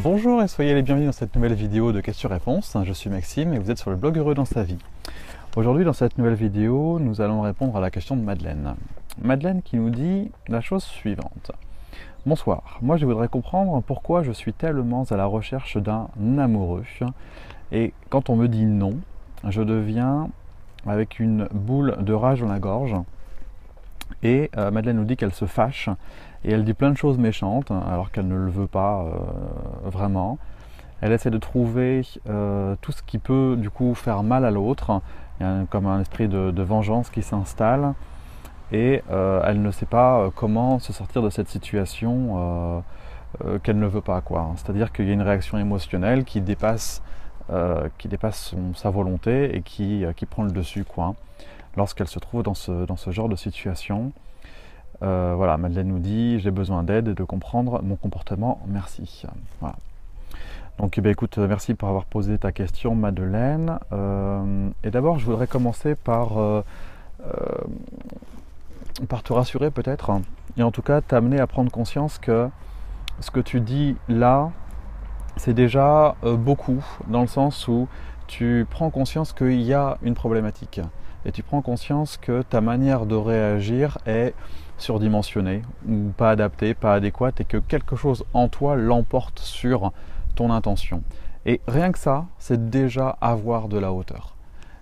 Bonjour et soyez les bienvenus dans cette nouvelle vidéo de questions-réponses. Je suis Maxime et vous êtes sur le blog Heureux dans sa vie. Aujourd'hui, dans cette nouvelle vidéo, nous allons répondre à la question de Madeleine. Madeleine qui nous dit la chose suivante. Bonsoir, moi je voudrais comprendre pourquoi je suis tellement à la recherche d'un amoureux et quand on me dit non, je deviens avec une boule de rage dans la gorge et Madeleine nous dit qu'elle se fâche et elle dit plein de choses méchantes alors qu'elle ne le veut pas vraiment. Elle essaie de trouver tout ce qui peut du coup faire mal à l'autre. Il y a comme un esprit de vengeance qui s'installe et elle ne sait pas comment se sortir de cette situation qu'elle ne veut pas, quoi. C'est-à-dire qu'il y a une réaction émotionnelle qui dépasse sa volonté et qui prend le dessus, quoi, lorsqu'elle se trouve dans ce genre de situation. Voilà, Madeleine nous dit « J'ai besoin d'aide et de comprendre mon comportement, merci ». Voilà. Donc écoute, merci pour avoir posé ta question, Madeleine. Et d'abord, je voudrais commencer par te rassurer peut-être, et en tout cas t'amener à prendre conscience que ce que tu dis là, c'est déjà beaucoup, dans le sens où tu prends conscience qu'il y a une problématique. Et tu prends conscience que ta manière de réagir est surdimensionnée, ou pas adaptée, pas adéquate, et que quelque chose en toi l'emporte sur ton intention. Et rien que ça, c'est déjà avoir de la hauteur.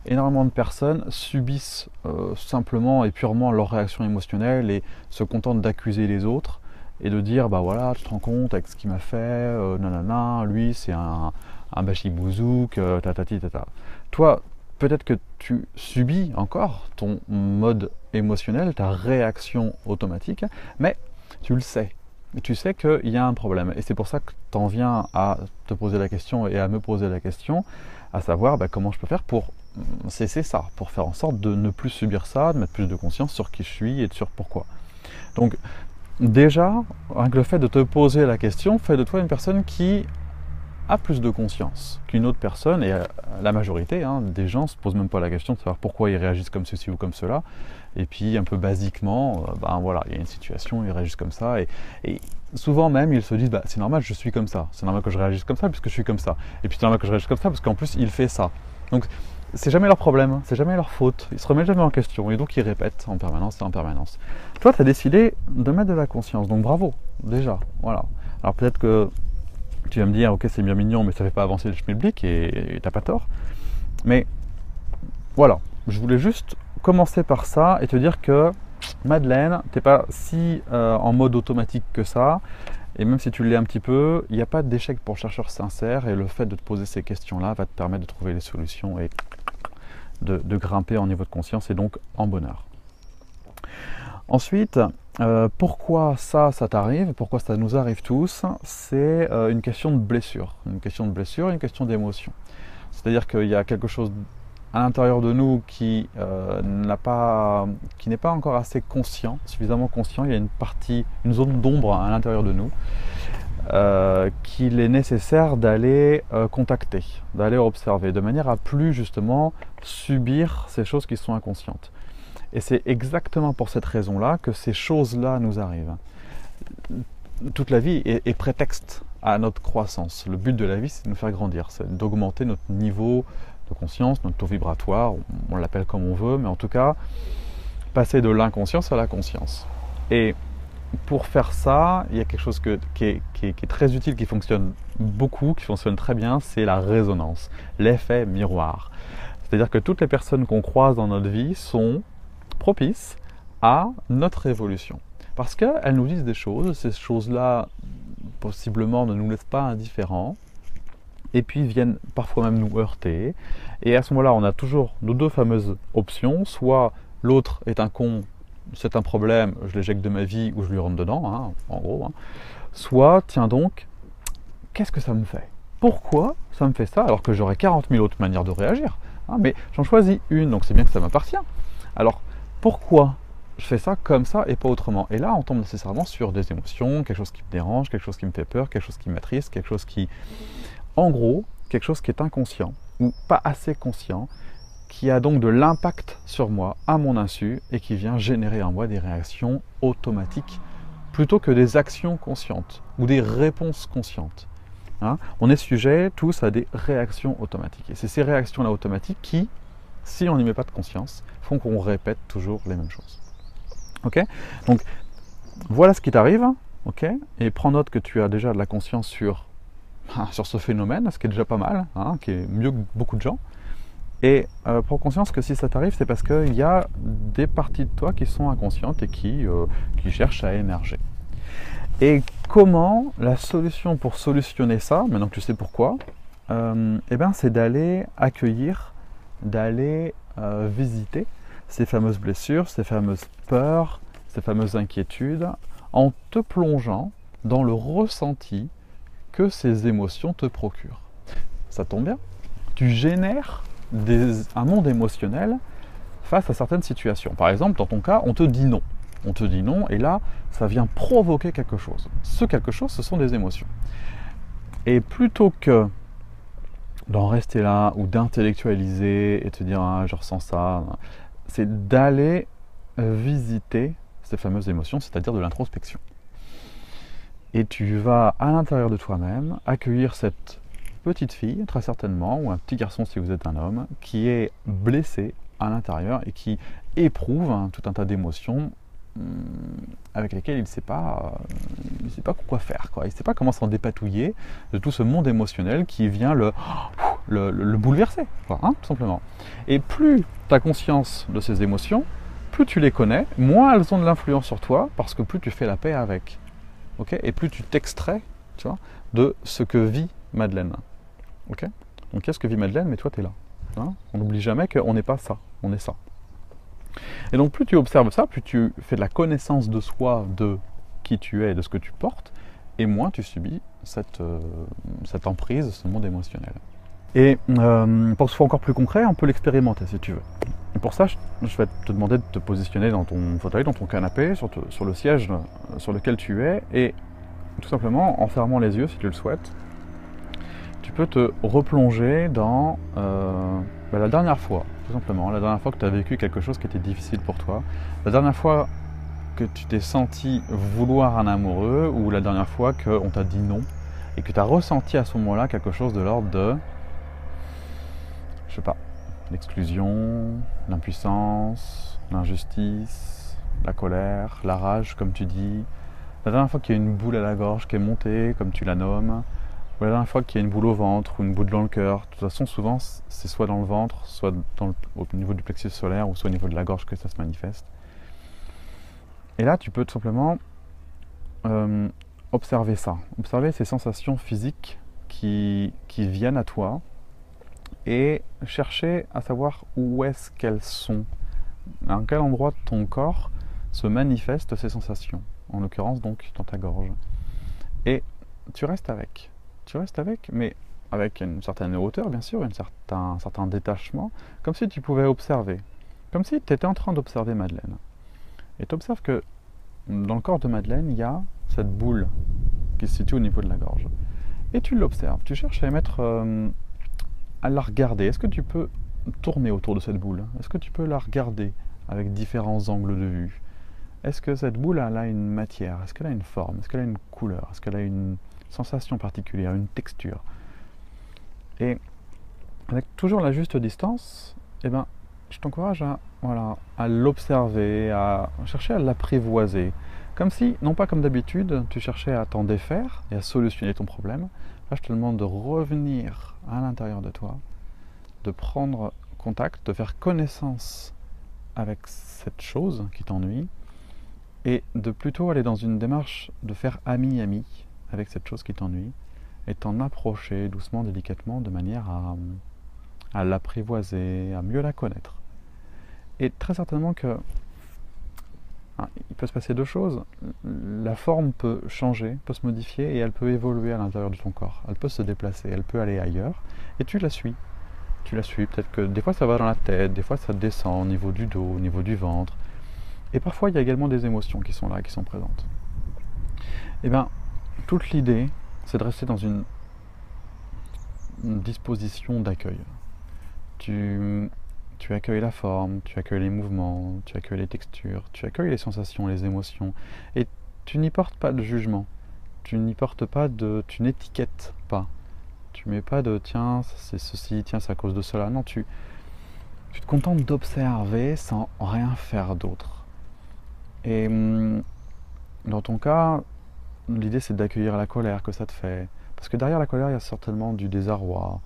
Énormément de personnes subissent simplement et purement leur réaction émotionnelle et se contentent d'accuser les autres et de dire bah voilà, tu te rends compte avec ce qu'il m'a fait, nanana, lui c'est un bachibouzouk, tatati tata. Toi, peut-être que tu subis encore ton mode émotionnel, ta réaction automatique, mais tu le sais. Tu sais qu'il y a un problème. Et c'est pour ça que tu en viens à te poser la question et à me poser la question, à savoir comment je peux faire pour cesser ça, pour faire en sorte de ne plus subir ça, de mettre plus de conscience sur qui je suis et sur pourquoi. Donc déjà, avec le fait de te poser la question, fait de toi une personne qui a plus de conscience qu'une autre personne, et la majorité des gens ne se posent même pas la question de savoir pourquoi ils réagissent comme ceci ou comme cela, et puis un peu basiquement, voilà, il y a une situation, ils réagissent comme ça, et souvent même ils se disent c'est normal, je suis comme ça, c'est normal que je réagisse comme ça puisque je suis comme ça, et puis c'est normal que je réagisse comme ça parce qu'en plus il fait ça. Donc c'est jamais leur problème, c'est jamais leur faute, ils se remettent jamais en question, et donc ils répètent en permanence et en permanence. Toi tu as décidé de mettre de la conscience, donc bravo, déjà, voilà. Alors peut-être que tu vas me dire, ok, c'est bien mignon, mais ça ne fait pas avancer le schmilblick, et t'as pas tort. Mais voilà, je voulais juste commencer par ça et te dire que Madeleine, t'es pas si en mode automatique que ça, et même si tu l'es un petit peu, il n'y a pas d'échec pour le chercheur sincère, et le fait de te poser ces questions-là va te permettre de trouver les solutions et de grimper en niveau de conscience et donc en bonheur. Ensuite, pourquoi ça t'arrive, pourquoi ça nous arrive tous, c'est une question de blessure, une question d'émotion. C'est-à-dire qu'il y a quelque chose à l'intérieur de nous qui n'est pas encore assez conscient, suffisamment conscient. Il y a une zone d'ombre à l'intérieur de nous qu'il est nécessaire d'aller contacter, d'aller observer, de manière à plus justement subir ces choses qui sont inconscientes. Et c'est exactement pour cette raison-là que ces choses-là nous arrivent. Toute la vie est prétexte à notre croissance. Le but de la vie, c'est de nous faire grandir, c'est d'augmenter notre niveau de conscience, notre taux vibratoire, on l'appelle comme on veut, mais en tout cas, passer de l'inconscience à la conscience. Et pour faire ça, il y a quelque chose qui est très utile, qui fonctionne beaucoup, qui fonctionne très bien, c'est la résonance, l'effet miroir. C'est-à-dire que toutes les personnes qu'on croise dans notre vie sont propices à notre évolution. Parce qu'elles nous disent des choses, ces choses-là possiblement ne nous laissent pas indifférents, et puis viennent parfois même nous heurter. Et à ce moment-là, on a toujours nos deux fameuses options, soit l'autre est un con, c'est un problème, je l'éjecte de ma vie ou je lui rentre dedans, en gros. Soit, tiens donc, qu'est-ce que ça me fait? Pourquoi ça me fait ça alors que j'aurais 40 000 autres manières de réagir, mais j'en choisis une, donc c'est bien que ça m'appartient. Alors, pourquoi je fais ça comme ça et pas autrement? Et là, on tombe nécessairement sur des émotions, quelque chose qui me dérange, quelque chose qui me fait peur, quelque chose qui m'attriste, quelque chose qui... En gros, quelque chose qui est inconscient ou pas assez conscient, qui a donc de l'impact sur moi, à mon insu, et qui vient générer en moi des réactions automatiques plutôt que des actions conscientes ou des réponses conscientes. Hein. On est sujet tous à des réactions automatiques. Et c'est ces réactions-là automatiques qui, si on n'y met pas de conscience, font qu'on répète toujours les mêmes choses. Ok? Donc, voilà ce qui t'arrive. Ok? Et prends note que tu as déjà de la conscience sur ce phénomène, ce qui est déjà pas mal, hein, qui est mieux que beaucoup de gens. Et prends conscience que si ça t'arrive, c'est parce qu'il y a des parties de toi qui sont inconscientes et qui cherchent à émerger. Et comment la solution pour solutionner ça, maintenant que tu sais pourquoi, c'est d'aller accueillir, d'aller visiter ces fameuses blessures, ces fameuses peurs, ces fameuses inquiétudes, en te plongeant dans le ressenti que ces émotions te procurent. Ça tombe bien, tu génères un monde émotionnel face à certaines situations. Par exemple, dans ton cas, on te dit non. On te dit non, et là, ça vient provoquer quelque chose. Ce quelque chose, ce sont des émotions. Et plutôt que d'en rester là, ou d'intellectualiser, et te dire ah, je ressens ça, c'est d'aller visiter ces fameuses émotions, c'est-à-dire de l'introspection. Et tu vas, à l'intérieur de toi-même, accueillir cette petite fille, très certainement, ou un petit garçon si vous êtes un homme, qui est blessé à l'intérieur et qui éprouve tout un tas d'émotions avec lesquelles il ne sait pas quoi faire. Il ne sait pas comment s'en dépatouiller de tout ce monde émotionnel qui vient le bouleverser, tout simplement. Et plus tu as conscience de ces émotions, plus tu les connais, moins elles ont de l'influence sur toi, parce que plus tu fais la paix avec. Okay, et plus tu t'extrais, de ce que vit Madeleine. Okay, donc qu'est-ce que vit Madeleine, mais toi tu es là. On n'oublie jamais qu'on n'est pas ça, on est ça. Et donc plus tu observes ça, plus tu fais de la connaissance de soi, de qui tu es et de ce que tu portes, et moins tu subis cette emprise, ce monde émotionnel. Et pour que ce soit encore plus concret, on peut l'expérimenter si tu veux. Et pour ça, je vais te demander de te positionner dans ton fauteuil, dans ton canapé, sur le siège sur lequel tu es, et tout simplement, en fermant les yeux si tu le souhaites, tu peux te replonger dans la dernière fois, tout simplement, la dernière fois que tu as vécu quelque chose qui était difficile pour toi, la dernière fois que tu t'es senti vouloir un amoureux, ou la dernière fois qu'on t'a dit non, et que tu as ressenti à ce moment-là quelque chose de l'ordre de, je sais pas, l'exclusion, l'impuissance, l'injustice, la colère, la rage, comme tu dis. La dernière fois qu'il y a une boule à la gorge qui est montée, comme tu la nommes, ou la dernière fois qu'il y a une boule au ventre ou une boule dans le cœur. De toute façon, souvent, c'est soit dans le ventre, soit au niveau du plexus solaire, ou soit au niveau de la gorge que ça se manifeste. Et là, tu peux tout simplement observer ça, observer ces sensations physiques qui viennent à toi, et chercher à savoir où est-ce qu'elles sont, à quel endroit de ton corps se manifestent ces sensations, en l'occurrence donc dans ta gorge. Et tu restes avec, mais avec une certaine hauteur bien sûr, un certain détachement, comme si tu pouvais observer, comme si tu étais en train d'observer Madeleine. Et tu observes que dans le corps de Madeleine, il y a cette boule qui se situe au niveau de la gorge. Et tu l'observes, tu cherches à la regarder. Est-ce que tu peux tourner autour de cette boule? Est-ce que tu peux la regarder avec différents angles de vue? Est-ce que cette boule elle a une matière? Est-ce qu'elle a une forme? Est-ce qu'elle a une couleur? Est-ce qu'elle a une sensation particulière, une texture? Et avec toujours la juste distance, je t'encourage à l'observer, à chercher à l'apprivoiser. Comme si, non pas comme d'habitude, tu cherchais à t'en défaire et à solutionner ton problème. Là, je te demande de revenir à l'intérieur de toi, de prendre contact, de faire connaissance avec cette chose qui t'ennuie, et de plutôt aller dans une démarche de faire ami-ami avec cette chose qui t'ennuie, et t'en approcher doucement, délicatement, de manière à l'apprivoiser, à mieux la connaître. Et très certainement que il peut se passer deux choses. La forme peut changer, peut se modifier, et elle peut évoluer à l'intérieur de ton corps. Elle peut se déplacer, elle peut aller ailleurs, et tu la suis. Peut-être que des fois ça va dans la tête, des fois ça descend au niveau du dos, au niveau du ventre. Et parfois il y a également des émotions qui sont là, qui sont présentes. Toute l'idée, c'est de rester dans une disposition d'accueil. Tu accueilles la forme, tu accueilles les mouvements, tu accueilles les textures, tu accueilles les sensations, les émotions, et tu n'y portes pas de jugement. tu n'y portes pas tu n'étiquettes pas. Tu mets pas de tiens, c'est ceci, tiens, c'est à cause de cela. Non, tu te contentes d'observer sans rien faire d'autre. Et dans ton cas, l'idée c'est d'accueillir la colère que ça te fait. Parce que derrière la colère, il y a certainement du désarroi,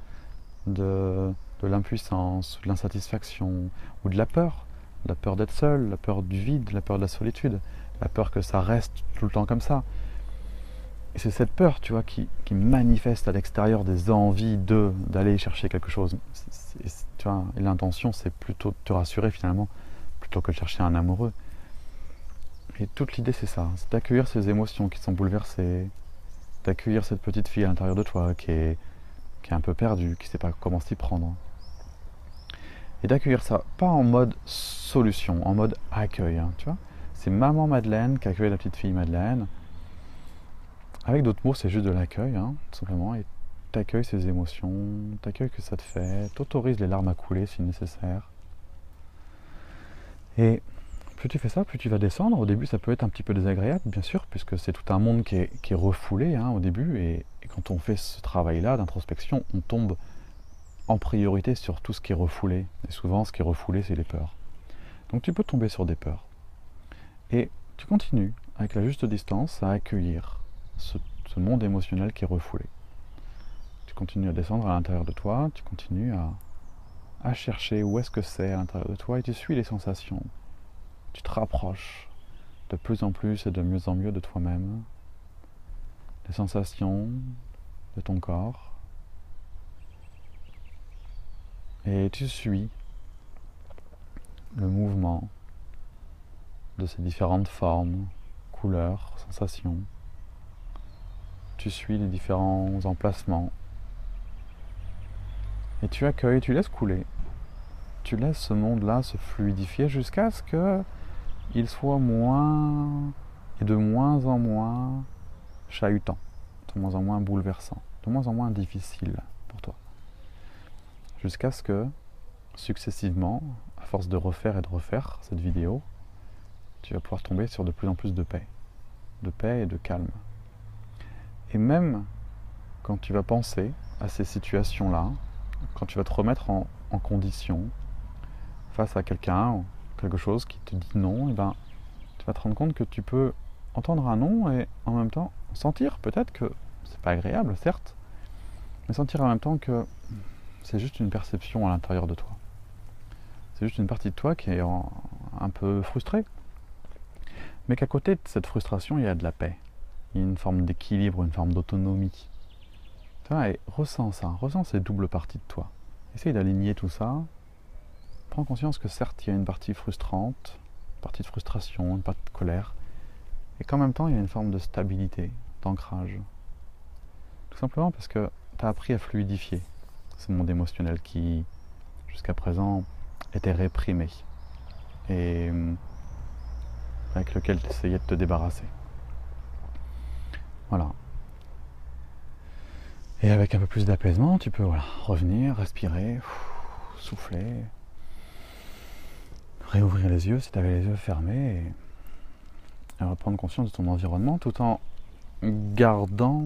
de l'impuissance, de l'insatisfaction, ou de la peur. La peur d'être seul, la peur du vide, la peur de la solitude, la peur que ça reste tout le temps comme ça. Et c'est cette peur, tu vois, qui manifeste à l'extérieur des envies d'aller chercher quelque chose. Tu vois, et l'intention, c'est plutôt de te rassurer finalement, plutôt que de chercher un amoureux. Et toute l'idée, c'est ça, c'est d'accueillir ces émotions qui sont bouleversées, d'accueillir cette petite fille à l'intérieur de toi qui est un peu perdue, qui ne sait pas comment s'y prendre. Et d'accueillir ça, pas en mode solution, en mode accueil, hein, tu vois. C'est maman Madeleine qui accueille la petite fille Madeleine. Avec d'autres mots, c'est juste de l'accueil, hein, tout simplement. Et t'accueilles ces émotions, t'accueilles que ça te fait, t'autorises les larmes à couler si nécessaire. Et plus tu fais ça, plus tu vas descendre. Au début, ça peut être un petit peu désagréable, bien sûr, puisque c'est tout un monde qui est refoulé hein, au début. Et quand on fait ce travail-là d'introspection, on tombe en priorité sur tout ce qui est refoulé. Et souvent, ce qui est refoulé, c'est les peurs. Donc tu peux tomber sur des peurs. Et tu continues, avec la juste distance, à accueillir ce monde émotionnel qui est refoulé. Tu continues à descendre à l'intérieur de toi, tu continues à chercher où est-ce que c'est à l'intérieur de toi et tu suis les sensations. Tu te rapproches de plus en plus et de mieux en mieux de toi-même, les sensations de ton corps. Et tu suis le mouvement de ces différentes formes, couleurs, sensations. Tu suis les différents emplacements. Et tu accueilles, tu laisses couler. Tu laisses ce monde-là se fluidifier jusqu'à ce qu'il soit moins et de moins en moins chahutant, de moins en moins bouleversant, de moins en moins difficile pour toi. Jusqu'à ce que, successivement, à force de refaire et de refaire cette vidéo, tu vas pouvoir tomber sur de plus en plus de paix et de calme. Et même quand tu vas penser à ces situations-là, quand tu vas te remettre en condition face à quelqu'un ou quelque chose qui te dit non, et ben, tu vas te rendre compte que tu peux entendre un non et en même temps sentir peut-être que c'est pas agréable, certes, mais sentir en même temps que c'est juste une perception à l'intérieur de toi. C'est juste une partie de toi qui est un peu frustrée. Mais qu'à côté de cette frustration, il y a de la paix. Il y a une forme d'équilibre, une forme d'autonomie. Et ressens ça, ressens ces doubles parties de toi. Essaye d'aligner tout ça. Prends conscience que certes, il y a une partie frustrante, une partie de frustration, une partie de colère, et qu'en même temps, il y a une forme de stabilité, d'ancrage. Tout simplement parce que tu as appris à fluidifier ce monde émotionnel qui, jusqu'à présent, était réprimé et avec lequel tu essayais de te débarrasser. Voilà. Et avec un peu plus d'apaisement, tu peux revenir, respirer, souffler, réouvrir les yeux si tu avais les yeux fermés et reprendre conscience de ton environnement tout en gardant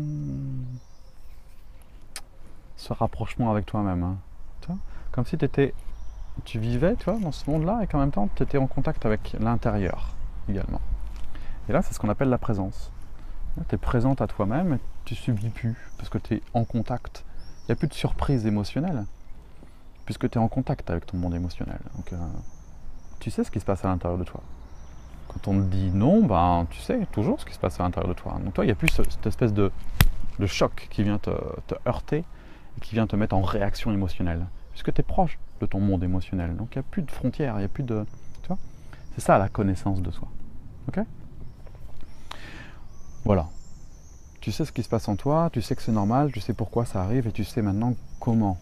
ce rapprochement avec toi-même. Hein. Tu vois, comme si tu vivais dans ce monde-là et qu'en même temps tu étais en contact avec l'intérieur également. Et là, c'est ce qu'on appelle la présence. Tu es présente à toi-même et tu subis plus parce que tu es en contact. Il n'y a plus de surprise émotionnelle puisque tu es en contact avec ton monde émotionnel. Donc, tu sais ce qui se passe à l'intérieur de toi. Quand on te dit non, ben, tu sais toujours ce qui se passe à l'intérieur de toi. Donc toi, il n'y a plus cette espèce de choc qui vient te heurter et qui vient te mettre en réaction émotionnelle. Puisque tu es proche de ton monde émotionnel. Donc il n'y a plus de frontières, il n'y a plus de... Tu vois ? C'est ça la connaissance de soi. Ok ? Voilà. Tu sais ce qui se passe en toi, tu sais que c'est normal, tu sais pourquoi ça arrive et tu sais maintenant comment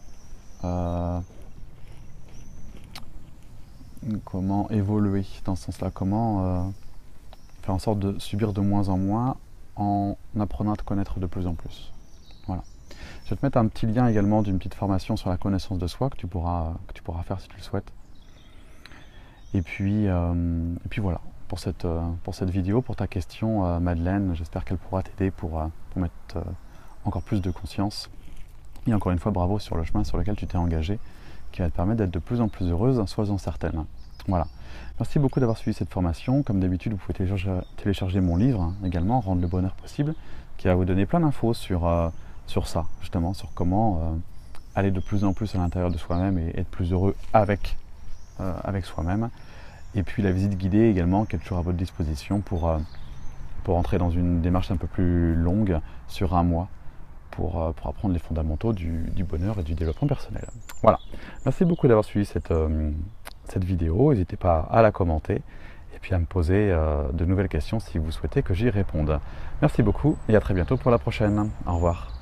évoluer dans ce sens-là, comment faire en sorte de subir de moins en moins en apprenant à te connaître de plus en plus. Voilà. Je vais te mettre un petit lien également d'une petite formation sur la connaissance de soi que tu pourras faire si tu le souhaites. Et puis voilà. pour cette vidéo, pour ta question, Madeleine. J'espère qu'elle pourra t'aider pour mettre encore plus de conscience. Et encore une fois, bravo sur le chemin sur lequel tu t'es engagé, qui va te permettre d'être de plus en plus heureuse, sois-en certaine. Voilà. Merci beaucoup d'avoir suivi cette formation. Comme d'habitude, vous pouvez télécharger mon livre également, Rendre le bonheur possible, qui va vous donner plein d'infos sur ça, justement, sur comment aller de plus en plus à l'intérieur de soi-même et être plus heureux avec soi-même. Et puis la visite guidée également, qui est toujours à votre disposition pour entrer dans une démarche un peu plus longue sur un mois, pour apprendre les fondamentaux du bonheur et du développement personnel. Voilà. Merci beaucoup d'avoir suivi cette vidéo. N'hésitez pas à la commenter et puis à me poser de nouvelles questions si vous souhaitez que j'y réponde. Merci beaucoup et à très bientôt pour la prochaine. Au revoir.